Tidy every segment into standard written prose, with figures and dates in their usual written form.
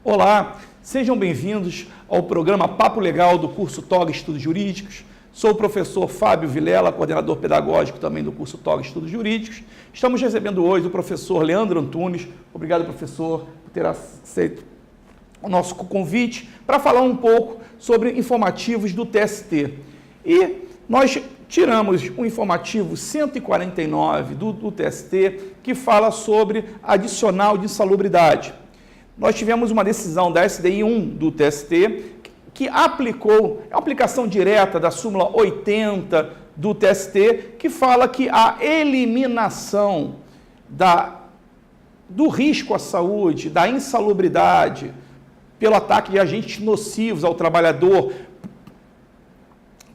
Olá, sejam bem-vindos ao programa Papo Legal do curso TOG Estudos Jurídicos. Sou o professor Fábio Vilela, coordenador pedagógico também do curso TOG Estudos Jurídicos. Estamos recebendo hoje o professor Leandro Antunes. Obrigado, professor, por ter aceito o nosso convite para falar um pouco sobre informativos do TST. E nós tiramos o informativo 149 do TST, que fala sobre adicional de insalubridade. Nós tivemos uma decisão da SDI 1 do TST que aplicou, é uma aplicação direta da súmula 80 do TST, que fala que a eliminação do risco à saúde, da insalubridade, pelo ataque de agentes nocivos ao trabalhador,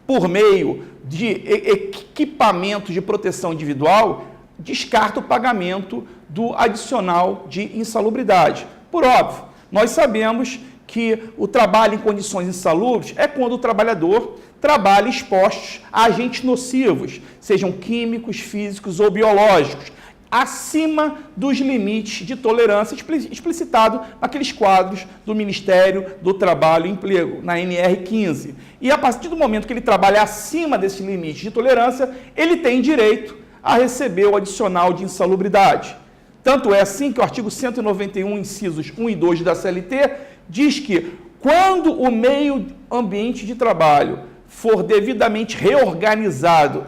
por meio de equipamentos de proteção individual, descarta o pagamento do adicional de insalubridade. Por óbvio, nós sabemos que o trabalho em condições insalubres é quando o trabalhador trabalha exposto a agentes nocivos, sejam químicos, físicos ou biológicos, acima dos limites de tolerância explicitado naqueles quadros do Ministério do Trabalho e Emprego, na NR15. E a partir do momento que ele trabalha acima desses limites de tolerância, ele tem direito a receber o adicional de insalubridade. Tanto é assim que o artigo 191, incisos 1 e 2 da CLT, diz que quando o meio ambiente de trabalho for devidamente reorganizado,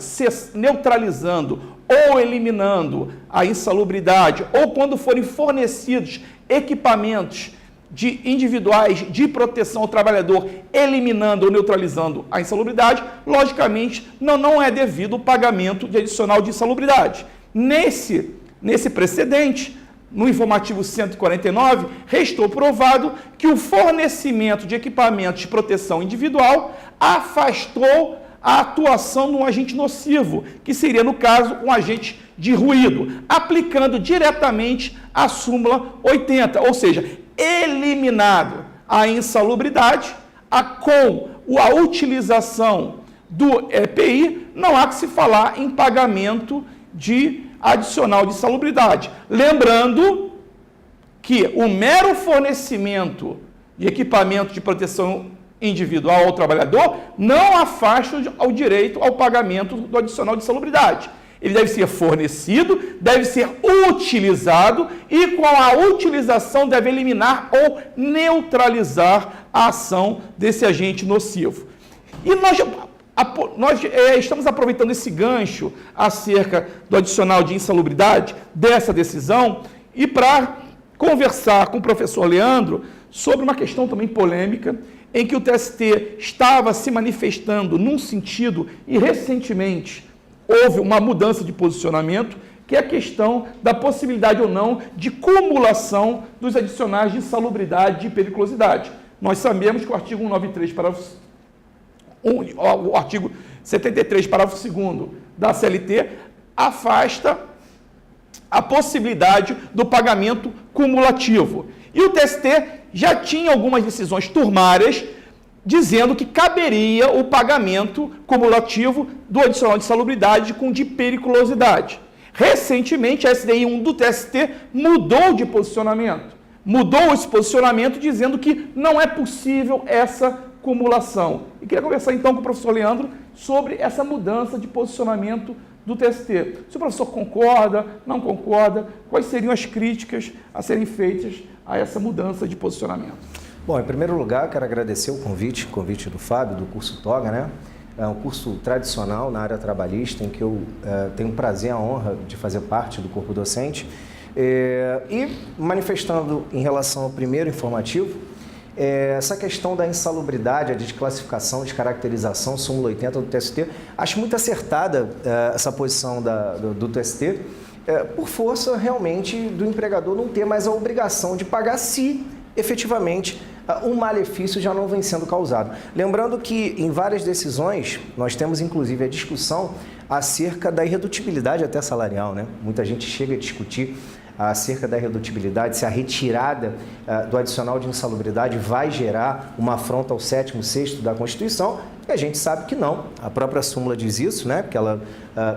neutralizando ou eliminando a insalubridade, ou quando forem fornecidos equipamentos individuais de proteção ao trabalhador, eliminando ou neutralizando a insalubridade, logicamente não é devido o pagamento de adicional de insalubridade. Nesse precedente, no informativo 149, restou provado que o fornecimento de equipamentos de proteção individual afastou a atuação de um agente nocivo, que seria, no caso, um agente de ruído, aplicando diretamente a súmula 80, ou seja, eliminado a insalubridade, com a utilização do EPI, não há que se falar em pagamento de adicional de insalubridade. Lembrando que o mero fornecimento de equipamento de proteção individual ao trabalhador não afasta o direito ao pagamento do adicional de insalubridade. Ele deve ser fornecido, deve ser utilizado e com a utilização deve eliminar ou neutralizar a ação desse agente nocivo. E nós estamos aproveitando esse gancho acerca do adicional de insalubridade dessa decisão e para conversar com o professor Leandro sobre uma questão também polêmica em que o TST estava se manifestando num sentido e recentemente houve uma mudança de posicionamento, que é a questão da possibilidade ou não de cumulação dos adicionais de insalubridade e periculosidade. Nós sabemos que o artigo 193, o artigo 73, parágrafo 2º da CLT, afasta a possibilidade do pagamento cumulativo. E o TST já tinha algumas decisões turmárias dizendo que caberia o pagamento cumulativo do adicional de insalubridade com de periculosidade. Recentemente, a SDI 1 do TST mudou de posicionamento. Mudou esse posicionamento dizendo que não é possível essa cumulação. E queria conversar então com o professor Leandro sobre essa mudança de posicionamento do TST. Se o professor concorda, não concorda, quais seriam as críticas a serem feitas a essa mudança de posicionamento? Bom, em primeiro lugar, quero agradecer o convite do Fábio, do curso TOGA, né? É um curso tradicional na área trabalhista, em que eu tenho o prazer e a honra de fazer parte do corpo docente. E manifestando em relação ao primeiro informativo, essa questão da insalubridade, a desclassificação, descaracterização, súmula 80 do TST, acho muito acertada essa posição do TST, por força realmente do empregador não ter mais a obrigação de pagar se efetivamente um malefício já não vem sendo causado. Lembrando que em várias decisões nós temos inclusive a discussão acerca da irredutibilidade até salarial, né? Muita gente chega a discutir acerca da irredutibilidade, se a retirada do adicional de insalubridade vai gerar uma afronta ao 7º, 6º da Constituição, E a gente sabe que não, a própria súmula diz isso, né? Porque ela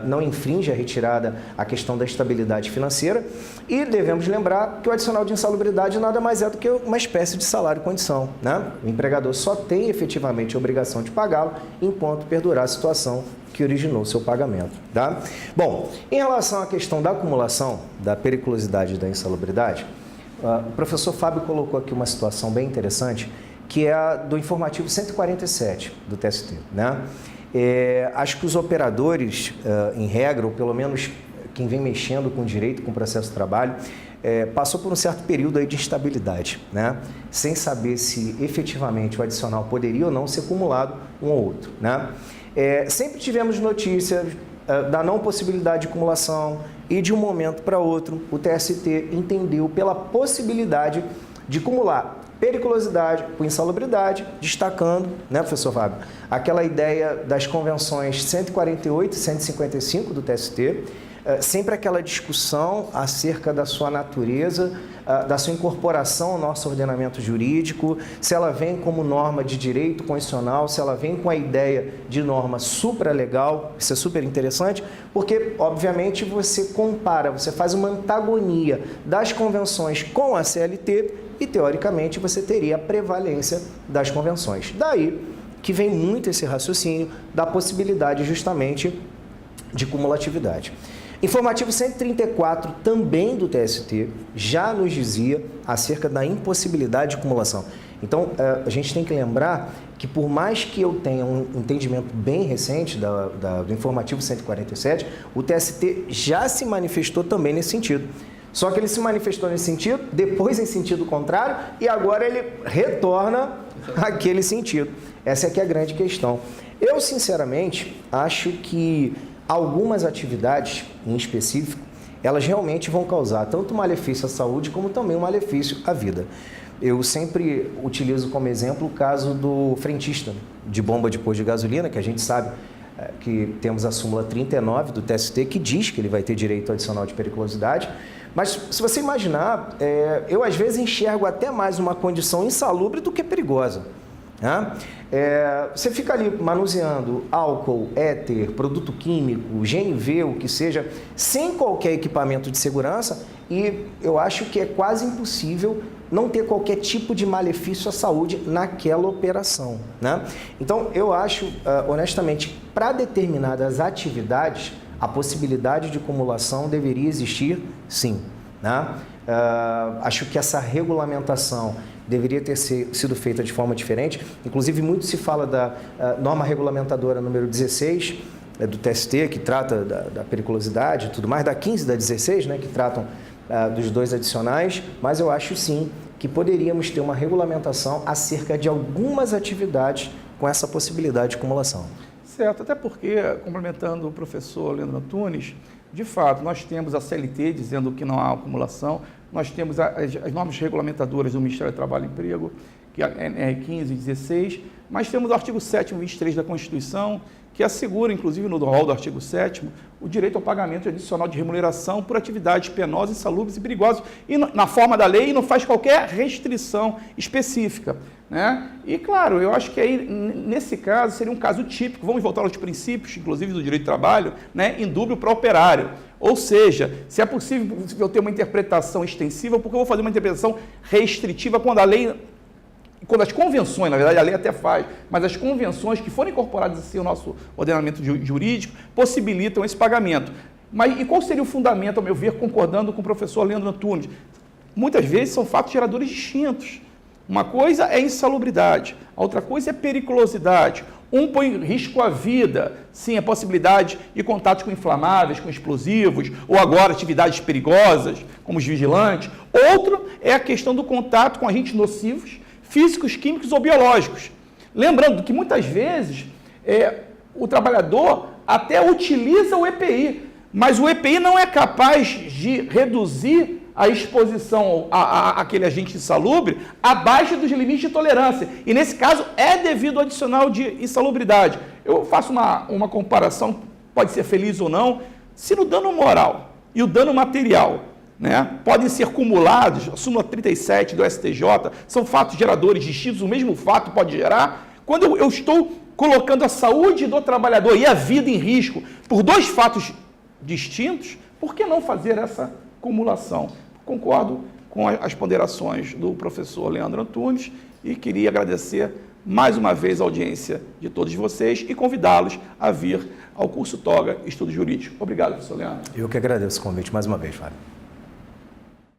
não infringe a retirada, a questão da estabilidade financeira. E devemos lembrar que o adicional de insalubridade nada mais é do que uma espécie de salário-condição, né? O empregador só tem efetivamente a obrigação de pagá-lo enquanto perdurar a situação que originou seu pagamento, tá? Bom, em relação à questão da acumulação, da periculosidade e da insalubridade, o professor Fábio colocou aqui uma situação bem interessante, que é a do informativo 147 do TST, né? Acho que os operadores, em regra, ou pelo menos quem vem mexendo com o direito, com o processo de trabalho, passou por um certo período aí de instabilidade, né? Sem saber se efetivamente o adicional poderia ou não ser acumulado um ou outro, né? Sempre tivemos notícias da não possibilidade de acumulação e de um momento para outro o TST entendeu pela possibilidade de acumular periculosidade com insalubridade, destacando, né, professor Fábio, aquela ideia das convenções 148 e 155 do TST, sempre aquela discussão acerca da sua natureza, da sua incorporação ao nosso ordenamento jurídico, se ela vem como norma de direito constitucional, se ela vem com a ideia de norma supralegal. Isso é super interessante, porque, obviamente, você compara, você faz uma antagonia das convenções com a CLT e, teoricamente, você teria a prevalência das convenções. Daí que vem muito esse raciocínio da possibilidade, justamente, de cumulatividade. Informativo 134, também do TST, já nos dizia acerca da impossibilidade de acumulação. Então, a gente tem que lembrar que, por mais que eu tenha um entendimento bem recente do Informativo 147, o TST já se manifestou também nesse sentido. Só que ele se manifestou nesse sentido, depois em sentido contrário, e agora ele retorna àquele sentido. Essa aqui é a grande questão. Eu, sinceramente, acho que algumas atividades, em específico, elas realmente vão causar tanto malefício à saúde como também um malefício à vida. Eu sempre utilizo como exemplo o caso do frentista de bomba de posto de gasolina, que a gente sabe que temos a súmula 39 do TST, que diz que ele vai ter direito adicional de periculosidade. Mas, se você imaginar, eu às vezes enxergo até mais uma condição insalubre do que perigosa. Né? Você fica ali manuseando álcool, éter, produto químico, GNV, o que seja, sem qualquer equipamento de segurança, e eu acho que é quase impossível não ter qualquer tipo de malefício à saúde naquela operação, né? Então, eu acho, honestamente, para determinadas atividades, a possibilidade de acumulação deveria existir, sim, né? Acho que essa regulamentação deveria ter sido feita de forma diferente. Inclusive, muito se fala da norma regulamentadora número 16 do TST, que trata da periculosidade e tudo mais, da 15 e da 16, né, que tratam dos dois adicionais, mas eu acho sim que poderíamos ter uma regulamentação acerca de algumas atividades com essa possibilidade de acumulação. Certo, até porque, complementando o professor Leandro Antunes, de fato, nós temos a CLT dizendo que não há acumulação, nós temos as normas regulamentadoras do Ministério do Trabalho e Emprego, que é a 15 e 16, mas temos o artigo 7º e 23 da Constituição, que assegura, inclusive no rol do artigo 7º, o direito ao pagamento adicional de remuneração por atividades penosas, insalubres e perigosas, e na forma da lei, e não faz qualquer restrição específica, né? E, claro, eu acho que aí, nesse caso, seria um caso típico, vamos voltar aos princípios, inclusive do direito do trabalho, né, indúbio para operário. Ou seja, se é possível eu ter uma interpretação extensiva, porque eu vou fazer uma interpretação restritiva quando a lei, quando as convenções, na verdade a lei até faz, mas as convenções que foram incorporadas assim ao nosso ordenamento jurídico possibilitam esse pagamento. Mas e qual seria o fundamento, ao meu ver, concordando com o professor Leandro Antunes? Muitas vezes são fatos geradores distintos. Uma coisa é insalubridade, a outra coisa é periculosidade. Um põe em risco a vida, sim, a possibilidade de contatos com inflamáveis, com explosivos, ou agora atividades perigosas, como os vigilantes. Outro é a questão do contato com agentes nocivos, físicos, químicos ou biológicos. Lembrando que muitas vezes o trabalhador até utiliza o EPI, mas o EPI não é capaz de reduzir a exposição àquele agente insalubre abaixo dos limites de tolerância. E, nesse caso, é devido ao adicional de insalubridade. Eu faço uma comparação, pode ser feliz ou não, se no dano moral e o dano material, né, podem ser cumulados, a súmula 37 do STJ, são fatos geradores distintos, o mesmo fato pode gerar. Quando eu estou colocando a saúde do trabalhador e a vida em risco por dois fatos distintos, por que não fazer essa cumulação? Concordo com as ponderações do professor Leandro Antunes e queria agradecer mais uma vez a audiência de todos vocês e convidá-los a vir ao curso Toga Estudo Jurídico. Obrigado, professor Leandro. Eu que agradeço o convite mais uma vez, Fábio.